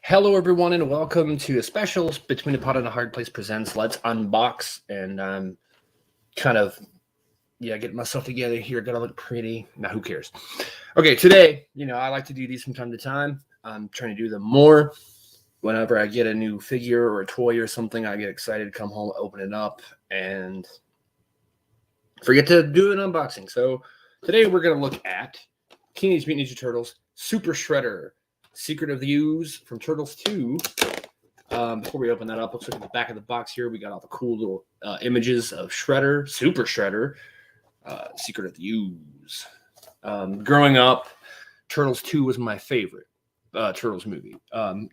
Hello, everyone, and welcome to a special Between a Pot and a Hard Place presents Let's Unbox. And I'm kind of, getting myself together here. Gotta look pretty. Now, who cares? Okay, today, I like to do these from time to time. I'm trying to do them more. Whenever I get a new figure or a toy or something, I get excited, come home, open it up, and forget to do an unboxing. So today we're going to look at Teenage Mutant Ninja Turtles Super Shredder. Secret of the Ooze from Turtles 2. Before we open that up, let's look at the back of the box here. We got all the cool little images of Shredder, Super Shredder, Secret of the Ooze. Growing up, Turtles 2 was my favorite Turtles movie.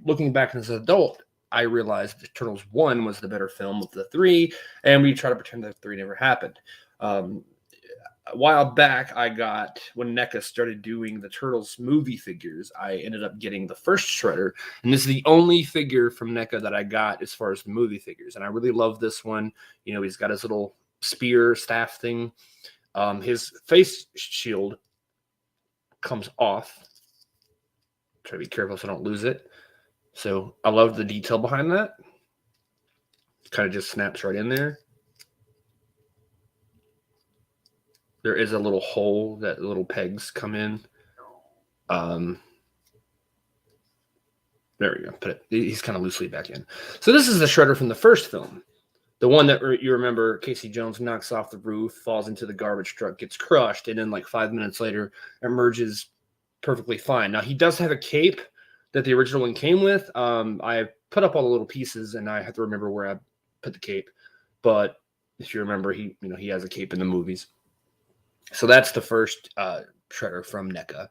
Looking back as an adult, I realized that Turtles 1 was the better film of the three, and we try to pretend that 3 never happened. A while back, when NECA started doing the Turtles movie figures, I ended up getting the first Shredder, and this is the only figure from NECA that I got as far as the movie figures, and I really love this one. He's got his little spear staff thing. His face shield comes off. Try to be careful so I don't lose it. So I love the detail behind that. Kind of just snaps right in there. There is a little hole that the little pegs come in. There we go. He's kind of loosely back in. So this is the Shredder from the first film. The one that you remember Casey Jones knocks off the roof, falls into the garbage truck, gets crushed, and then like 5 minutes later emerges perfectly fine. Now, he does have a cape that the original one came with. I put up all the little pieces, and I have to remember where I put the cape. But if you remember, he has a cape in the movies. So that's the first Shredder from NECA.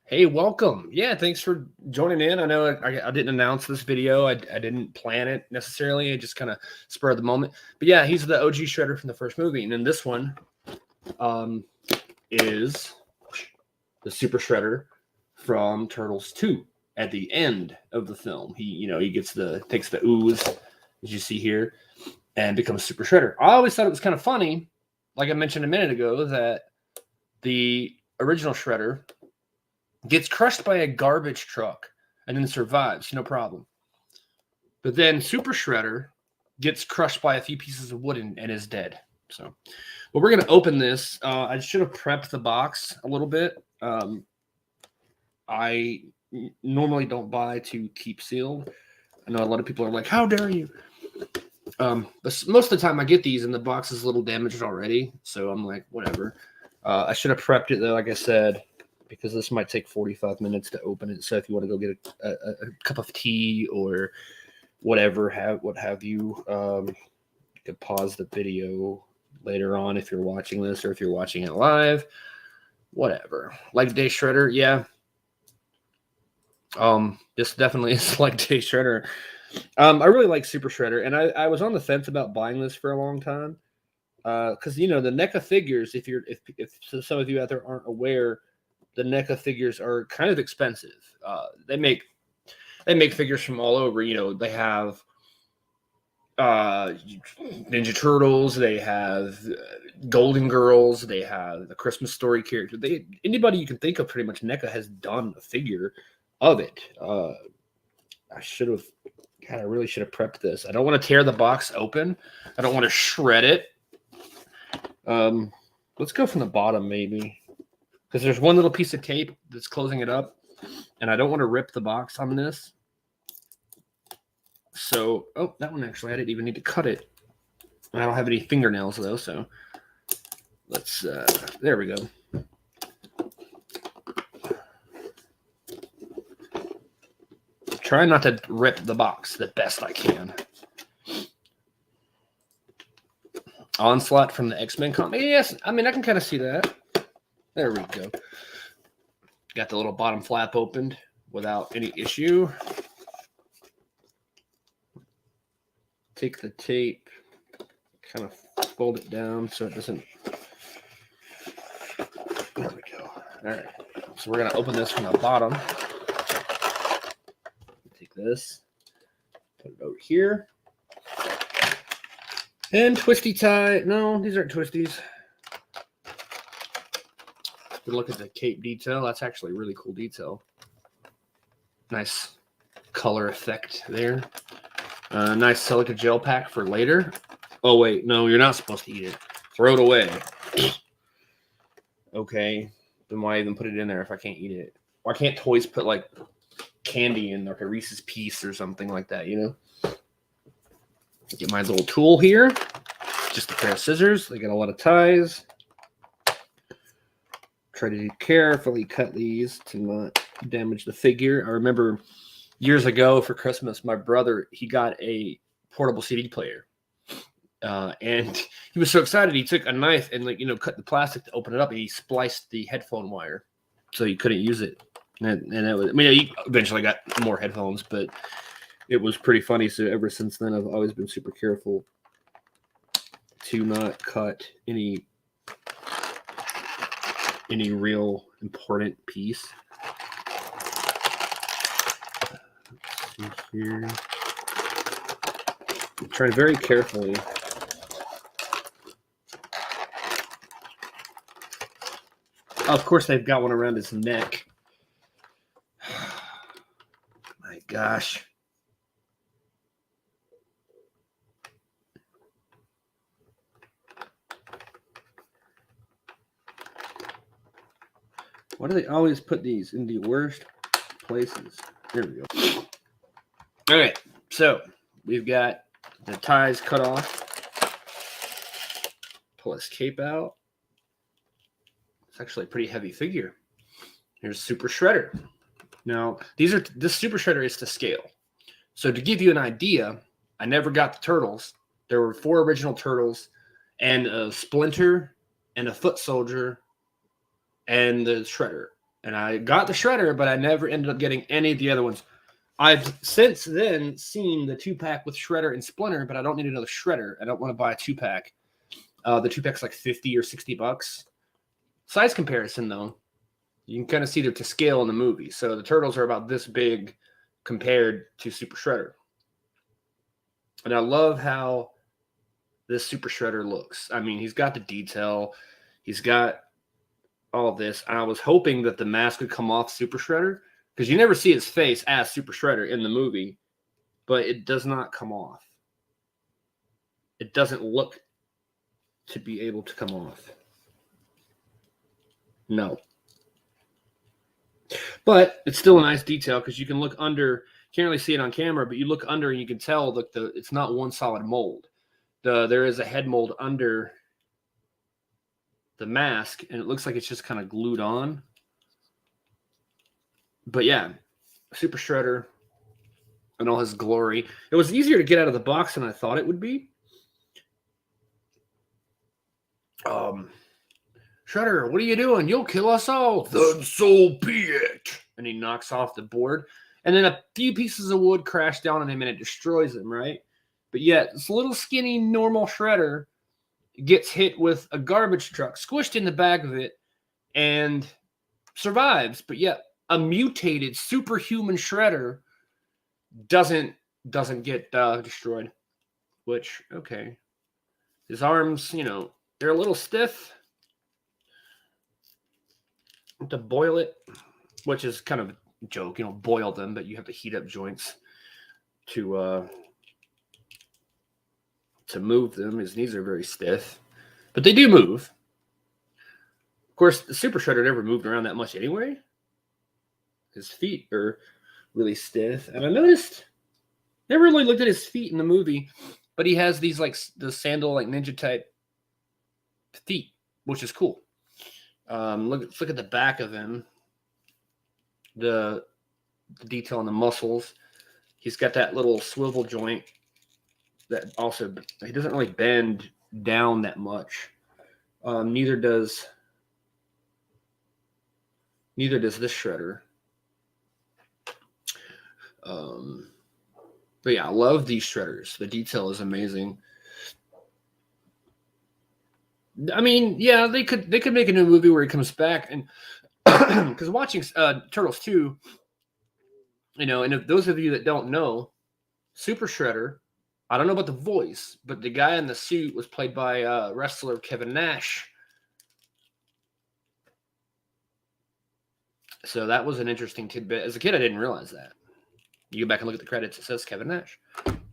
Hey, welcome. Yeah, thanks for joining in. I know I didn't announce this video. I didn't plan it necessarily. I just kind of spurred the moment. But yeah, he's the OG Shredder from the first movie. And then this one is the Super Shredder from Turtles 2 at the end of the film. He takes the ooze, as you see here, and becomes Super Shredder. I always thought it was kind of funny, like I mentioned a minute ago, that the original Shredder gets crushed by a garbage truck and then survives, no problem. But then Super Shredder gets crushed by a few pieces of wood and is dead. So, well, we're going to open this. I should have prepped the box a little bit. I normally don't buy to keep sealed. I know a lot of people are like, how dare you? But most of the time I get these and the box is a little damaged already. So I'm like, whatever. I should have prepped it though, like I said, because this might take 45 minutes to open it. So if you want to go get a cup of tea or whatever, what have you, you could pause the video later on if you're watching this or if you're watching it live, whatever. Like Day Shredder, yeah. This definitely is like Day Shredder. I really like Super Shredder, and I was on the fence about buying this for a long time, because the NECA figures, if some of you out there aren't aware, the NECA figures are kind of expensive. They make figures from all over. They have Ninja Turtles, they have Golden Girls, they have the Christmas Story character. Anybody you can think of, pretty much NECA has done a figure of it. I really should have prepped this. I don't want to tear the box open. I don't want to shred it. Let's go from the bottom, maybe, because there's one little piece of tape that's closing it up, and I don't want to rip the box on this. So, that one actually, I didn't even need to cut it. I don't have any fingernails though, so let's. There we go. Try not to rip the box the best I can. Onslaught from the X-Men comic. Yes, I mean, I can kind of see that. There we go. Got the little bottom flap opened without any issue. Take the tape, kind of fold it down so it doesn't. There we go. All right. So we're going to open this from the bottom. This, put it over here, and twisty tie. No, these aren't twisties. Look at the cape detail. That's actually a really cool detail. Nice color effect there. Nice silica gel pack for later. Oh, wait. No, you're not supposed to eat it. Throw it away. Okay. Then why even put it in there if I can't eat it? Why can't toys put, like, candy in, like a Reese's Piece or something like that, you know? Get my little tool here. Just a pair of scissors. They got a lot of ties. Try to carefully cut these to not damage the figure. I remember years ago for Christmas, my brother, he got a portable CD player. And he was so excited, he took a knife and, like, you know, cut the plastic to open it up, and he spliced the headphone wire so he couldn't use it. And it was, I mean, he eventually got more headphones, but it was pretty funny. So ever since then, I've always been super careful to not cut any real important piece. Let's see here. I'm trying very carefully. Oh, of course, they've got one around his neck. My gosh. Why do they always put these in the worst places? There we go. All right, so we've got the ties cut off. Pull his cape out. It's actually a pretty heavy figure. Here's Super Shredder. Now, this Super Shredder is to scale. So to give you an idea, I never got the turtles. There were 4 original turtles and a Splinter and a Foot Soldier and the Shredder. And I got the Shredder, but I never ended up getting any of the other ones. I've since then seen the 2-pack with Shredder and Splinter, but I don't need another Shredder. I don't want to buy a 2-pack. The 2-pack's like $50 or $60. Size comparison, though, you can kind of see they're to scale in the movie. So the turtles are about this big compared to Super Shredder. And I love how this Super Shredder looks. I mean, he's got the detail. He's got all of this. I was hoping that the mask would come off Super Shredder, because you never see his face as Super Shredder in the movie, but it does not come off. It doesn't look to be able to come off. No. But it's still a nice detail, because you can look under. You can't really see it on camera, but you look under and you can tell that it's not one solid mold. There is a head mold under the mask, and it looks like it's just kind of glued on. But yeah, Super Shredder and all his glory. It was easier to get out of the box than I thought it would be. Shredder, what are you doing? You'll kill us all. Then so be it. And he knocks off the board. And then a few pieces of wood crash down on him, and it destroys him, right? But yet, this little skinny normal Shredder gets hit with a garbage truck, squished in the back of it, and survives. But yet, a mutated superhuman Shredder doesn't get destroyed. Which, okay. His arms, you know, they're a little stiff. To boil it, which is kind of a joke, you know, boil them, but you have to heat up joints to move them. His knees are very stiff, but they do move. Of course, the Super Shredder never moved around that much anyway. His feet are really stiff, and I noticed, never really looked at his feet in the movie, but he has these like the sandal like ninja type feet, which is cool. Look at the back of him. The detail on the muscles. He's got that little swivel joint that also, he doesn't really bend down that much. Neither does this Shredder. But yeah, I love these Shredders. The detail is amazing. I mean, yeah, they could make a new movie where he comes back, and because watching Turtles 2, you know, and if those of you that don't know, Super Shredder, I don't know about the voice, but the guy in the suit was played by wrestler Kevin Nash. So that was an interesting tidbit. As a kid, I didn't realize that. You go back and look at the credits. It says Kevin Nash.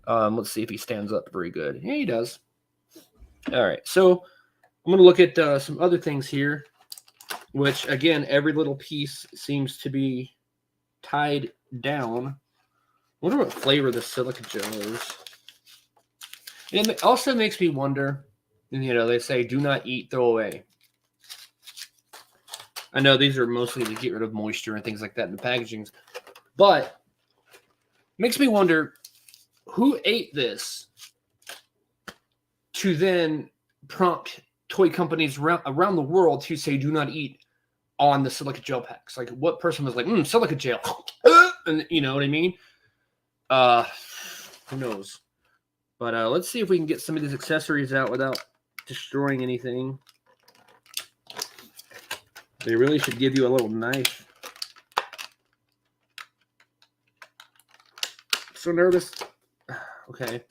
Let's see if he stands up very good. Yeah, he does. All right. So I'm going to look at some other things here, which, again, every little piece seems to be tied down. I wonder what flavor the silica gel is. And it also makes me wonder, they say do not eat, throw away. I know these are mostly to get rid of moisture and things like that in the packagings, but it makes me wonder who ate this to then prompt toy companies around the world to say do not eat on the silica gel packs. Like, what person was like, silica gel, and you know what I mean? Who knows? But let's see if we can get some of these accessories out without destroying anything. They really should give you a little knife. So nervous. Okay.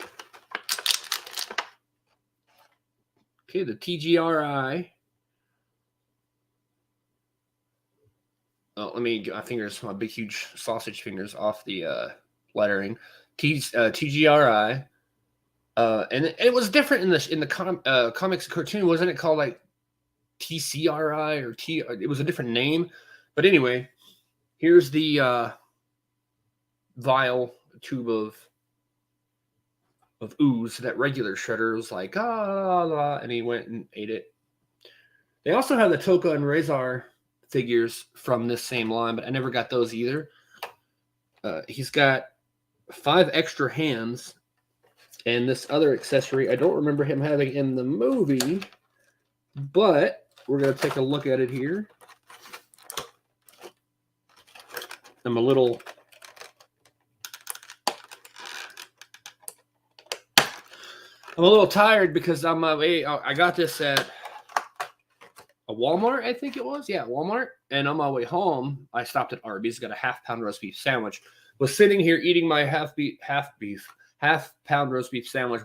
Okay, the TGRI. Oh, let me get my big, huge sausage fingers off the lettering. TGRI. And it was different in the comics cartoon, wasn't it called like TCRI or T? It was a different name, but anyway, here's the vial tube of ooze that regular Shredder was like and he went and ate it. They also have the Toka and Razor figures from this same line, but I never got those either. He's got 5 extra hands. And this other accessory, I don't remember him having in the movie, but we're going to take a look at it here. I'm a little tired because I got this at a Walmart, I think it was. Yeah, Walmart. And on my way home, I stopped at Arby's, got a half-pound roast beef sandwich. Was sitting here eating my half-pound roast beef sandwich,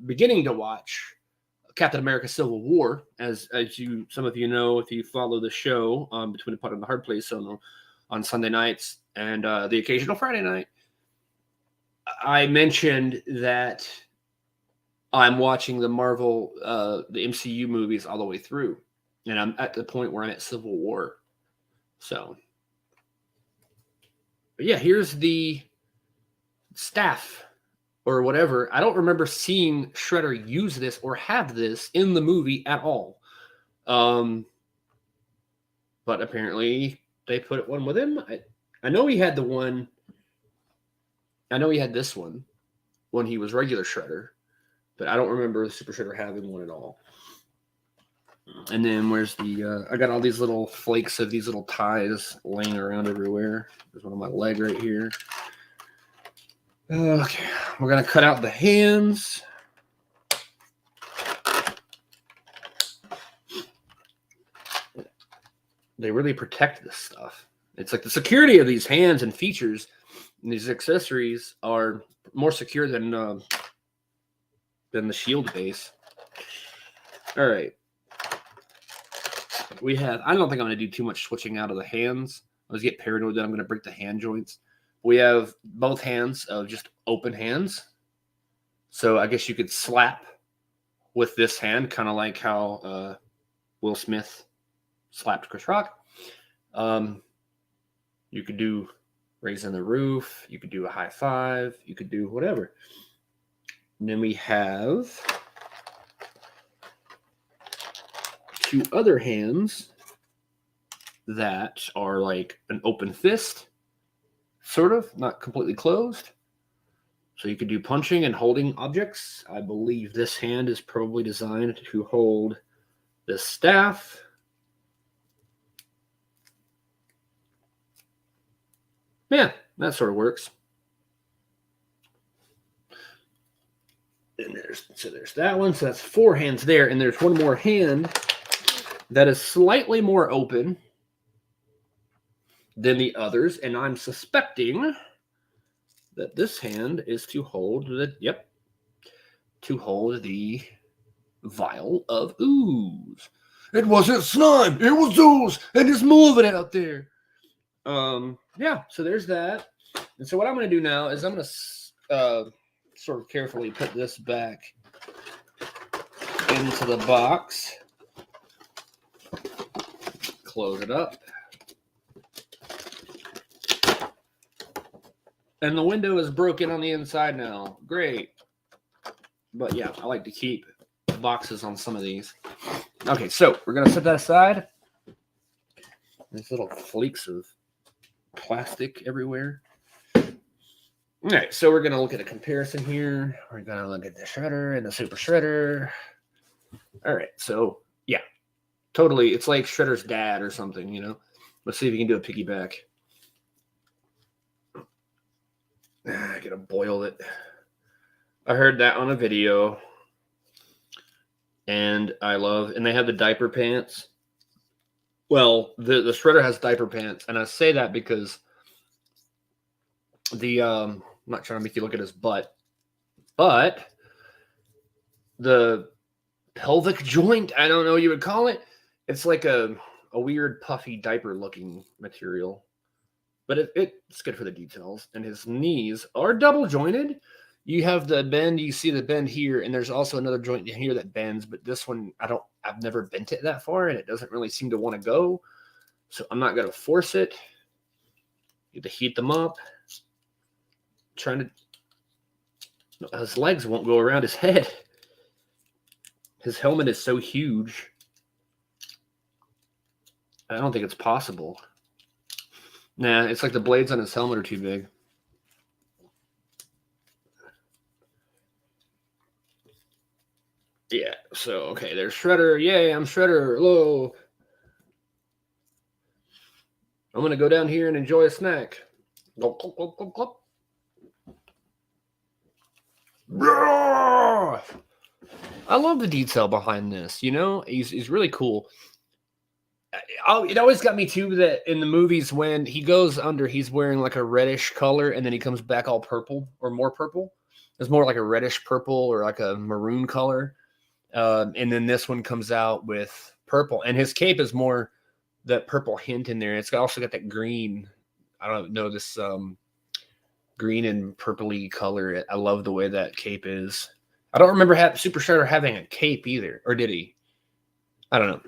beginning to watch Captain America: Civil War, as some of you know if you follow the show Between the Pot and the Hard Place on Sunday nights and the occasional Friday night. I mentioned that I'm watching the Marvel, the MCU movies all the way through, and I'm at the point where I'm at Civil War. So, but yeah, here's the staff or whatever. I don't remember seeing Shredder use this or have this in the movie at all. But apparently they put one with him. I know he had the one. I know he had this one when he was regular Shredder, but I don't remember the Super Shredder having one at all. And then where's the, I got all these little flakes of these little ties laying around everywhere. There's one on my leg right here. Okay, we're going to cut out the hands. They really protect this stuff. It's like the security of these hands and features and these accessories are more secure than the shield base. All right. We have, I don't think I'm going to do too much switching out of the hands. I was getting paranoid that I'm going to break the hand joints. We have both hands of just open hands. So I guess you could slap with this hand, kind of like how Will Smith slapped Chris Rock. You could do raising the roof. You could do a high five. You could do whatever. And then we have two other hands that are like an open fist, sort of, not completely closed. So you could do punching and holding objects. I believe this hand is probably designed to hold the staff. Yeah, that sort of works. And there's that one. So that's four hands there. And there's one more hand that is slightly more open than the others. And I'm suspecting that this hand is to hold to hold the vial of ooze. It wasn't slime. It was ooze. And it's moving out there. Yeah, so there's that. And so what I'm going to do now is I'm going to sort of carefully put this back into the box. Close it up. And the window is broken on the inside now. Great. But yeah, I like to keep boxes on some of these. Okay, so we're going to set that aside. There's little flakes of plastic everywhere. All right, so we're going to look at a comparison here. We're going to look at the shredder and the super shredder. All right, so yeah, totally. It's like Shredder's dad or something, you know. Let's see if you can do a piggyback. I gotta boil it. I heard that on a video, and and they have the diaper pants. Well, the shredder has diaper pants, and I say that because I'm not trying to make you look at his butt, but the pelvic joint, I don't know what you would call it. It's like a weird puffy diaper looking material. But it's good for the details. And his knees are double jointed. You have the bend, you see the bend here, and there's also another joint here that bends, but this one, I've never bent it that far, and it doesn't really seem to want to go. So I'm not going to force it. You have to heat them up. His legs won't go around his head. His helmet is so huge. I don't think it's possible. Nah, it's like the blades on his helmet are too big. Yeah, so, okay, there's Shredder. Yay, I'm Shredder. Hello. I'm going to go down here and enjoy a snack. Glop, glop, glop, glop, glop. I love the detail behind this, you know? He's really cool. It always got me too that in the movies when he goes under, he's wearing like a reddish color, and then he comes back all purple or more purple. It's more like a reddish purple or like a maroon color. And then this one comes out with purple, and his cape is more that purple hint in there. It's also got that green. I don't know, this green and purpley color. I love the way that cape is. I don't remember Super Shredder having a cape either, or did he? I don't know,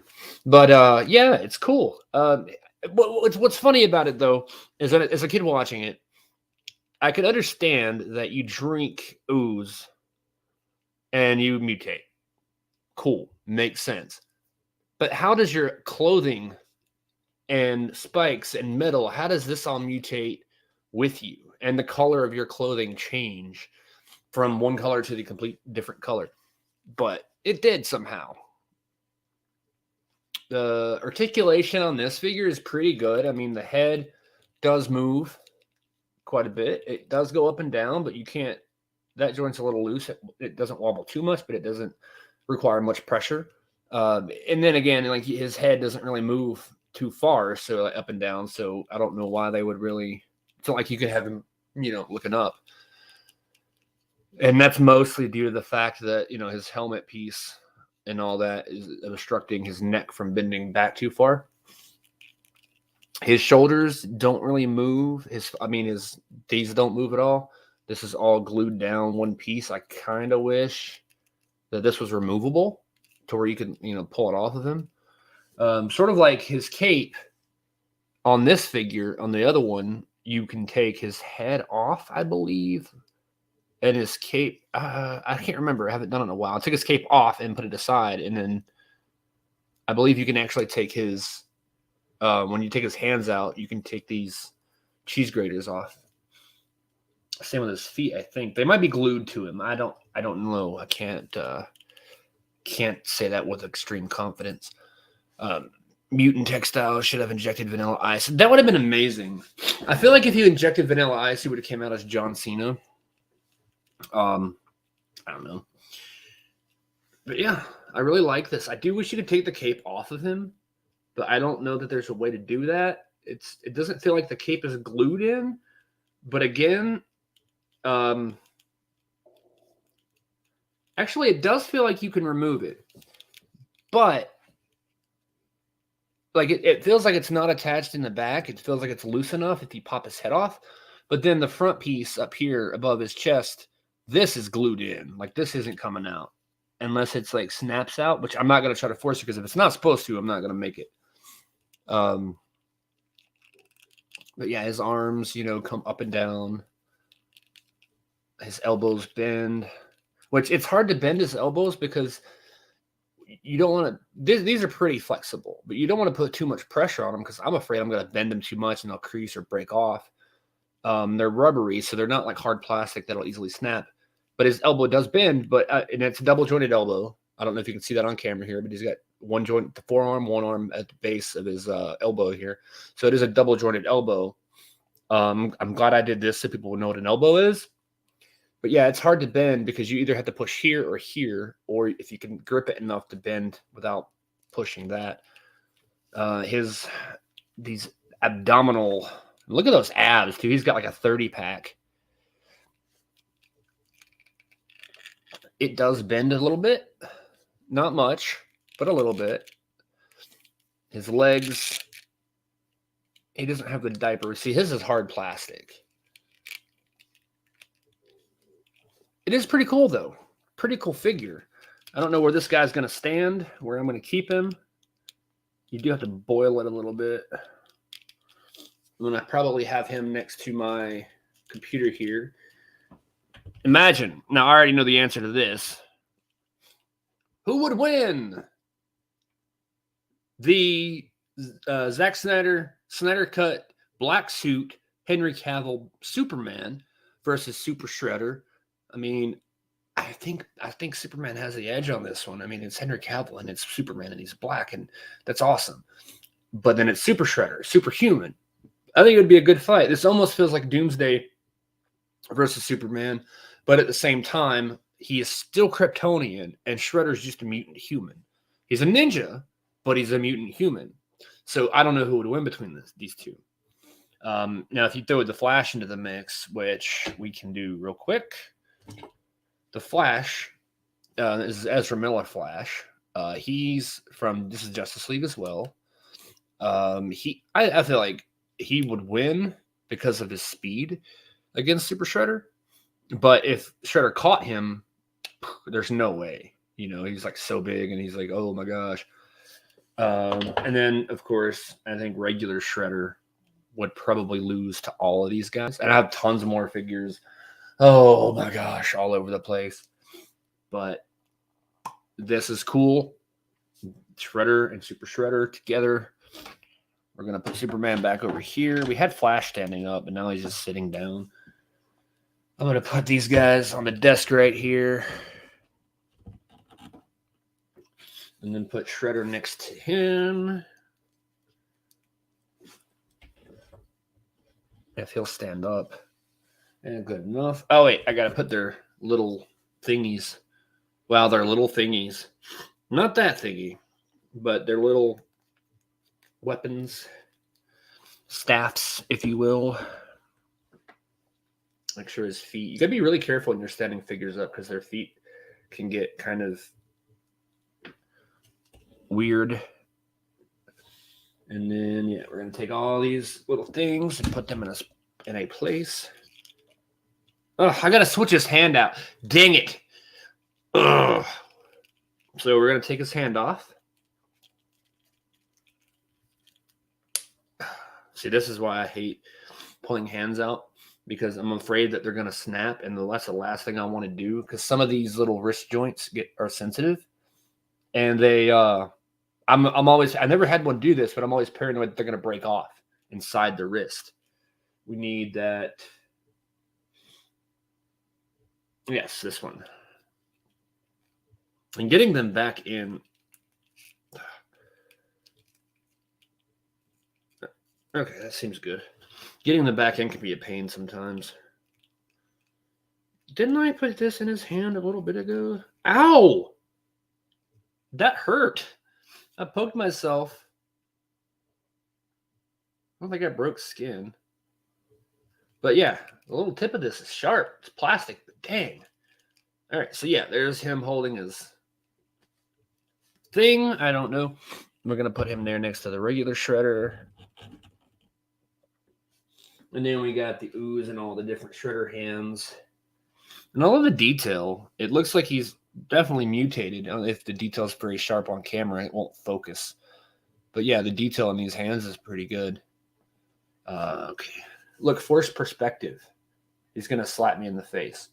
but yeah, it's cool. What's funny about it though is that as a kid watching it, I could understand that you drink ooze and you mutate. Cool, makes sense. But how does your clothing and spikes and metal, how does this all mutate with you, and the color of your clothing change from one color to the complete different color? But it did somehow. The articulation on this figure is pretty good. I mean, the head does move quite a bit. It does go up and down, but you can't, that joint's a little loose. It doesn't wobble too much, but it doesn't require much pressure. And then again, like his head doesn't really move too far, so like up and down. So I don't know why they would really, it's not like you could have him, looking up. And that's mostly due to the fact that, his helmet piece and all that is obstructing his neck from bending back too far. His shoulders don't really move. His these don't move at all. This is all glued down one piece. I kind of wish that this was removable to where you could, pull it off of him. Sort of like his cape on this figure. On the other one, you can take his head off, I believe. And his cape, I can't remember. I haven't done it in a while. I took his cape off and put it aside. And then I believe you can actually take his, when you take his hands out, you can take these cheese graters off. Same with his feet, I think. They might be glued to him. I don't know. I can't say that with extreme confidence. Mutant Textiles should have injected Vanilla Ice. That would have been amazing. I feel like if you injected Vanilla Ice, he would have came out as John Cena. I don't know. But yeah, I really like this. I do wish you could take the cape off of him, but I don't know that there's a way to do that. It doesn't feel like the cape is glued in, but again, actually it does feel like you can remove it. But like it feels like it's not attached in the back. It feels like it's loose enough if you pop his head off. But then the front piece up here above his chest, this is glued in. Like this isn't coming out unless it's like snaps out, which I'm not going to try to force it because if it's not supposed to, I'm not going to make it. But yeah, his arms, come up and down. His elbows bend, which it's hard to bend his elbows because you don't want to. These are pretty flexible, but you don't want to put too much pressure on them because I'm afraid I'm going to bend them too much and they'll crease or break off. They're rubbery, so they're not like hard plastic that'll easily snap. But his elbow does bend, and it's a double jointed elbow. I don't know if you can see that on camera here, but he's got one joint at the forearm, one arm at the base of his elbow here. So it is a double jointed elbow. I'm glad I did this so people will know what an elbow is. But yeah, it's hard to bend because you either have to push here, or if you can grip it enough to bend without pushing that. These abdominal, look at those abs, too. He's got like a 30-pack. It does bend a little bit. Not much, but a little bit. His legs, he doesn't have the diaper. See, his is hard plastic. It is pretty cool, though. Pretty cool figure. I don't know where this guy's going to stand, where I'm going to keep him. You do have to boil it a little bit. I'm going to probably have him next to my computer here. Imagine. Now, I already know the answer to this. Who would win? The Zack Snyder cut black suit Henry Cavill Superman versus Super Shredder. I mean, I think Superman has the edge on this one. I mean, it's Henry Cavill and it's Superman and he's black and that's awesome. But then it's Super Shredder, Superhuman. I think it would be a good fight. This almost feels like Doomsday versus Superman, but at the same time, he is still Kryptonian and Shredder's just a mutant human. He's a ninja, but he's a mutant human. So I don't know who would win between these two. Now, if you throw the Flash into the mix, which we can do real quick, the Flash is Ezra Miller Flash. He's from This is Justice League as well. I feel like he would win because of his speed against Super Shredder. But if Shredder caught him, there's no way. He's like so big and he's like, oh my gosh. And then, of course, I think regular Shredder would probably lose to all of these guys. And I have tons more figures. Oh my gosh, all over the place. But this is cool. Shredder and Super Shredder together. We're going to put Superman back over here. We had Flash standing up, but now he's just sitting down. I'm going to put these guys on the desk right here. And then put Shredder next to him. If he'll stand up. And good enough. Oh, wait. I got to put their little thingies. Wow, they're little thingies. Not that thingy, but they're little weapons. Staffs, if you will. Make sure his feet. You got to be really careful when you're standing figures up because their feet can get kind of weird. And then, yeah, we're going to take all these little things and put them in a place. Oh, I got to switch his hand out. Dang it. Ugh. So we're going to take his hand off. See, this is why I hate pulling hands out, because I'm afraid that they're going to snap, and that's the last thing I want to do, because some of these little wrist joints are sensitive, and I never had one do this, but I'm always paranoid that they're going to break off inside the wrist. We need that. Yes, this one. And getting them back in. Okay, that seems good. Getting them back in can be a pain sometimes. Didn't I put this in his hand a little bit ago? Ow! That hurt. I poked myself. I don't think I broke skin. But yeah, the little tip of this is sharp. It's plastic, but dang. All right, so yeah, there's him holding his thing. I don't know. We're going to put him there next to the regular shredder. And then we got the ooze and all the different shredder hands. And all of the detail, it looks like he's definitely mutated. If the detail's very sharp on camera, it won't focus. But yeah, the detail in these hands is pretty good. Okay. Look, forced perspective. He's going to slap me in the face.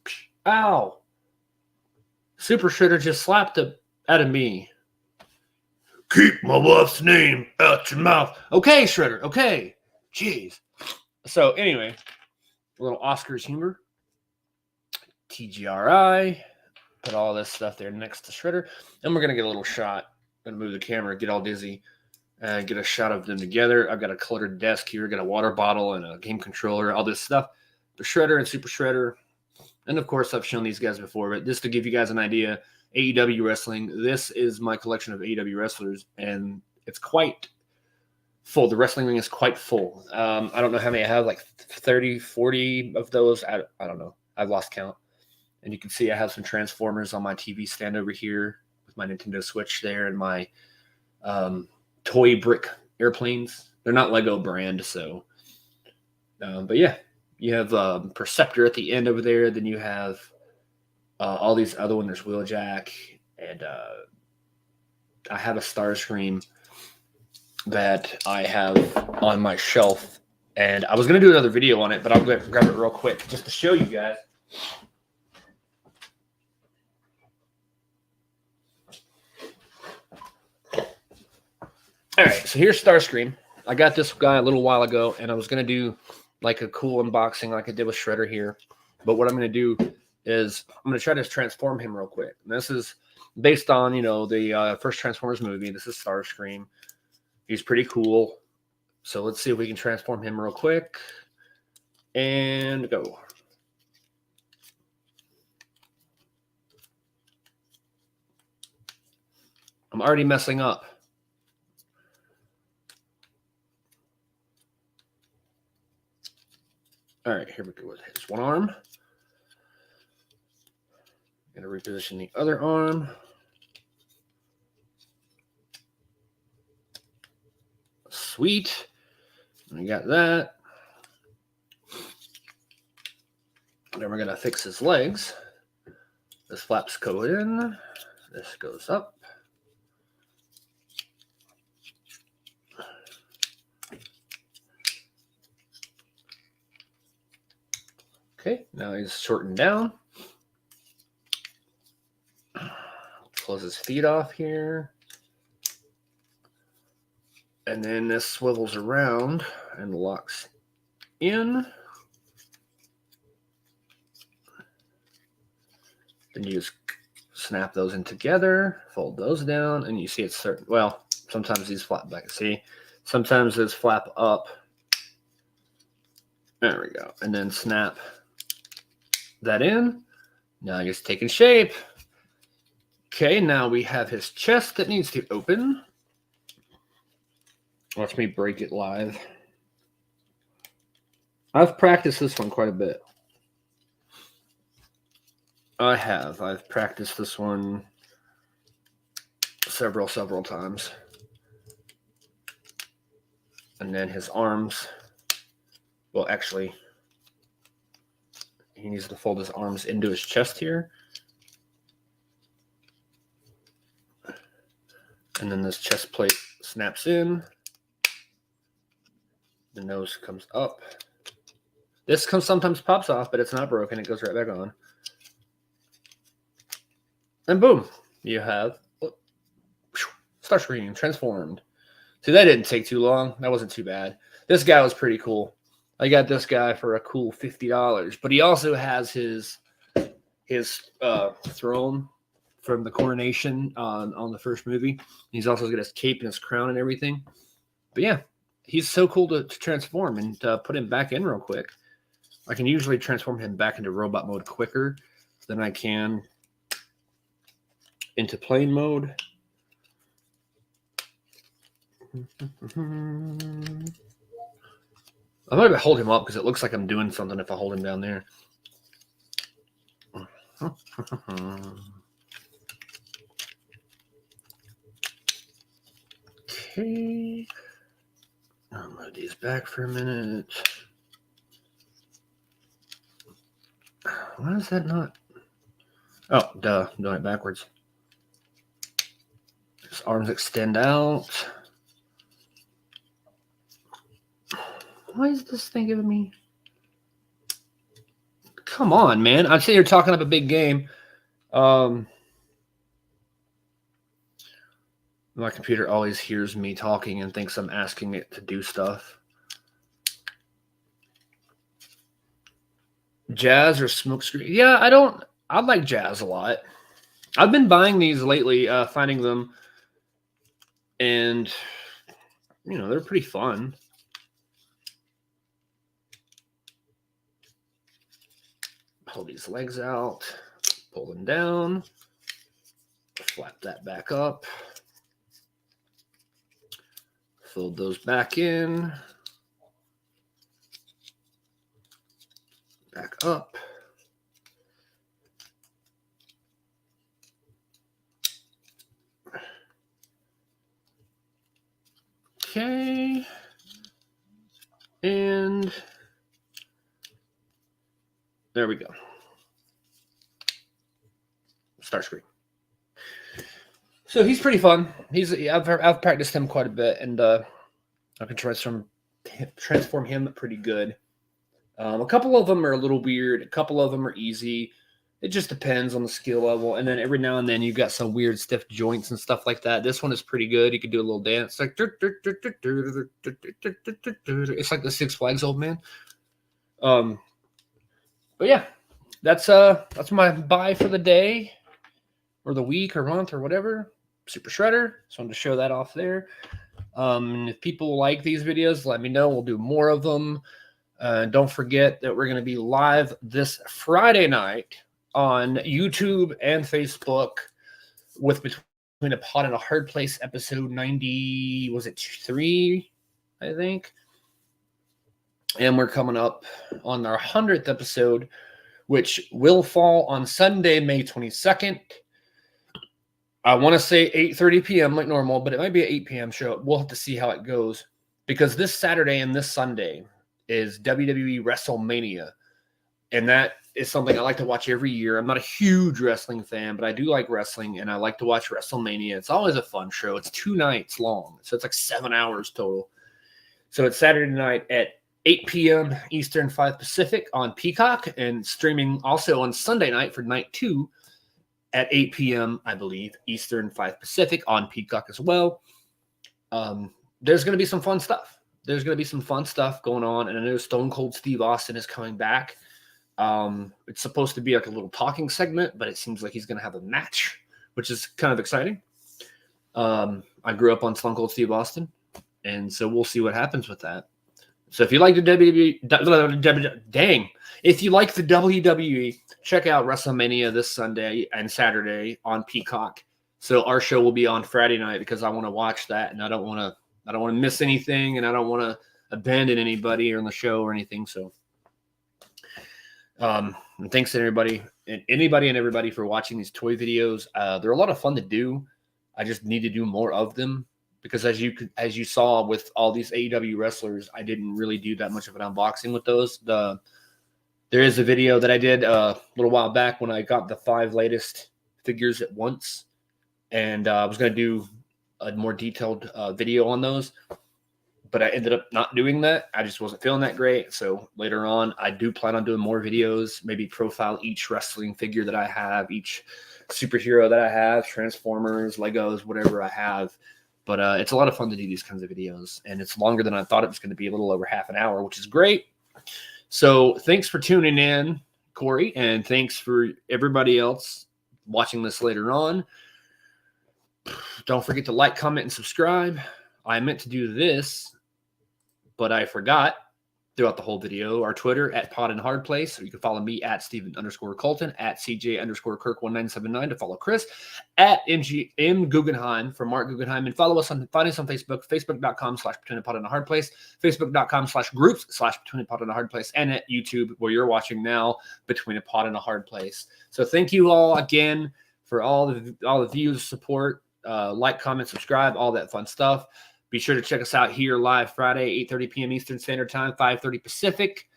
Ow! Super Shredder just slapped out of me. Keep my wife's name out your mouth. Okay, Shredder. Okay. Jeez. So anyway, a little Oscars humor. TGRI. Put all this stuff there next to Shredder. And we're going to get a little shot. I'm going to move the camera, get all dizzy, and get a shot of them together. I've got a cluttered desk here. Got a water bottle and a game controller, all this stuff. The Shredder and Super Shredder. And of course, I've shown these guys before, but just to give you guys an idea, AEW wrestling, this is my collection of AEW wrestlers, and it's quite full. The wrestling ring is quite full. I don't know how many I have, like 30, 40 of those. I don't know. I've lost count. And you can see I have some Transformers on my TV stand over here with my Nintendo Switch there and my toy brick airplanes. They're not Lego brand, so. But yeah, you have Perceptor at the end over there. Then you have all these other ones. There's Wheeljack, and I have a Starscream that I have on my shelf. And I was going to do another video on it, but I'll grab it real quick just to show you guys. All right, so here's Starscream. I got this guy a little while ago, and I was going to do like a cool unboxing like I did with Shredder here. But what I'm going to do is I'm going to try to transform him real quick. And this is based on, the first Transformers movie. This is Starscream. He's pretty cool. So let's see if we can transform him real quick. And go. I'm already messing up. All right, here we go with his one arm. Going to reposition the other arm. Sweet. We got that. Then we're going to fix his legs. This flaps go in. This goes up. Okay, now he's shortened down. Close his feet off here. And then this swivels around and locks in. Then you just snap those in together, fold those down, and you see it's certain. Well, sometimes these flap back. See, sometimes these flap up. There we go. And then snap that in. Now he's taking shape. Okay, now we have his chest that needs to open. Watch me break it live. I've practiced this one quite a bit. I have. I've practiced this one several times. And then his arms. Well, actually, he needs to fold his arms into his chest here. And then this chest plate snaps in. The nose comes up. This sometimes pops off, but it's not broken. It goes right back on. And boom, you have Starscream transformed. See, that didn't take too long. That wasn't too bad. This guy was pretty cool. I got this guy for a cool $50, but he also has his throne from the coronation on the first movie. He's also got his cape and his crown and everything. But yeah, he's so cool to transform and put him back in real quick. I can usually transform him back into robot mode quicker than I can into plane mode. I might hold him up because it looks like I'm doing something if I hold him down there. Okay. I'll move these back for a minute. Why is that not? Oh, duh. I'm doing it backwards. His arms extend out. Why is this thing giving me? Come on, man. I'm sitting here talking up a big game. My computer always hears me talking and thinks I'm asking it to do stuff. Jazz or smokescreen? Yeah, I like Jazz a lot. I've been buying these lately, finding them, and they're pretty fun. Pull these legs out, pull them down, flap that back up, fold those back in, back up. Okay. And there we go. Start screen. So he's pretty fun. I've practiced him quite a bit, and I can transform him pretty good. A couple of them are a little weird. A couple of them are easy. It just depends on the skill level. And then every now and then you've got some weird stiff joints and stuff like that. This one is pretty good. You can do a little dance. It's like the Six Flags Old Man. But yeah, that's my buy for the day or the week or month or whatever. Super Shredder. Just wanted to show that off there. If people like these videos, let me know. We'll do more of them. Don't forget that we're going to be live this Friday night on YouTube and Facebook with Between a Pot and a Hard Place episode 90, was it 3, I think? And we're coming up on our 100th episode, which will fall on Sunday, May 22nd. I want to say 8:30 p.m. like normal, but it might be an 8 p.m. show. We'll have to see how it goes. Because this Saturday and this Sunday is WWE WrestleMania. And that is something I like to watch every year. I'm not a huge wrestling fan, but I do like wrestling, and I like to watch WrestleMania. It's always a fun show. It's 2 nights long, so it's like 7 hours total. So it's Saturday night at 8 p.m. Eastern, 5 Pacific on Peacock, and streaming also on Sunday night for night 2 at 8 p.m., I believe, Eastern, 5 Pacific on Peacock as well. There's going to be some fun stuff. There's going to be some fun stuff going on, and I know Stone Cold Steve Austin is coming back. It's supposed to be like a little talking segment, but it seems like he's going to have a match, which is kind of exciting. I grew up on Stone Cold Steve Austin, and so we'll see what happens with that. So if you like the if you like the WWE, check out WrestleMania this Sunday and Saturday on Peacock. So our show will be on Friday night because I want to watch that, and I don't want to miss anything, and I don't want to abandon anybody on the show or anything. So, and thanks to everybody and everybody for watching these toy videos. They're a lot of fun to do. I just need to do more of them because as you saw with all these AEW wrestlers, I didn't really do that much of an unboxing with those. There is a video that I did a little while back when I got the 5 latest figures at once, and I was going to do a more detailed video on those, but I ended up not doing that. I just wasn't feeling that great. So later on, I do plan on doing more videos, maybe profile each wrestling figure that I have, each superhero that I have, Transformers, Legos, whatever I have. But it's a lot of fun to do these kinds of videos, and it's longer than I thought it was going to be, a little over half an hour, which is great. So thanks for tuning in, Corey, and thanks for everybody else watching this later on. Don't forget to like, comment, and subscribe. I meant to do this, but I forgot throughout the whole video. Our Twitter at Pod and Hard Place. Or you can follow me at Steven_Colton, at CJ_Kirk1979 to follow Chris, at MGM Guggenheim for Mark Guggenheim, and find us on Facebook, facebook.com/Between a Pod and a Hard Place, facebook.com/groups/Between a Pod and a Hard Place, and at YouTube, where you're watching now, Between a Pod and a Hard Place. So thank you all again for all the views, support, like, comment, subscribe, all that fun stuff. Be sure to check us out here live Friday, 8:30 p.m. Eastern Standard Time, 5:30 Pacific,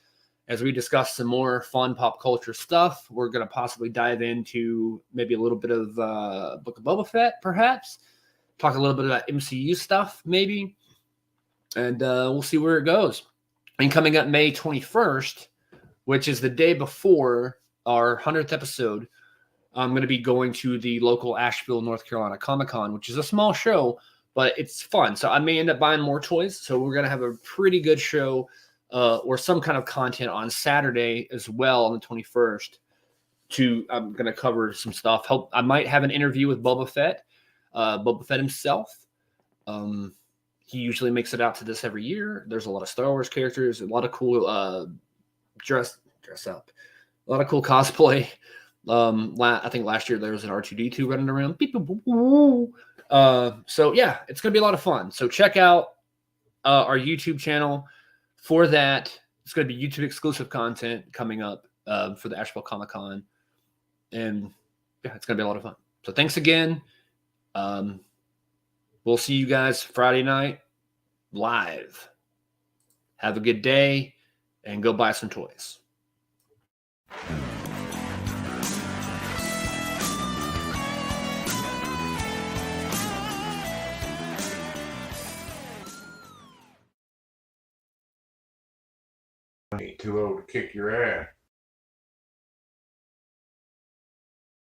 as we discuss some more fun pop culture stuff. We're going to possibly dive into maybe a little bit of Book of Boba Fett, perhaps. Talk a little bit about MCU stuff, maybe. And we'll see where it goes. And coming up May 21st, which is the day before our 100th episode, I'm going to be going to the local Asheville, North Carolina Comic-Con, which is a small show, but it's fun. So I may end up buying more toys. So we're going to have a pretty good show or some kind of content on Saturday as well on the 21st. I'm going to cover some stuff. I might have an interview with Boba Fett himself. He usually makes it out to this every year. There's a lot of Star Wars characters, a lot of cool dress up, a lot of cool cosplay. I think last year there was an R2-D2 running around. So yeah, it's gonna be a lot of fun. So check out our YouTube channel for that. It's gonna be YouTube exclusive content coming up for the Asheville Comic-Con, and yeah, it's gonna be a lot of fun. So thanks again. We'll see you guys Friday night live. Have a good day and go buy some toys. Too old to kick your ass.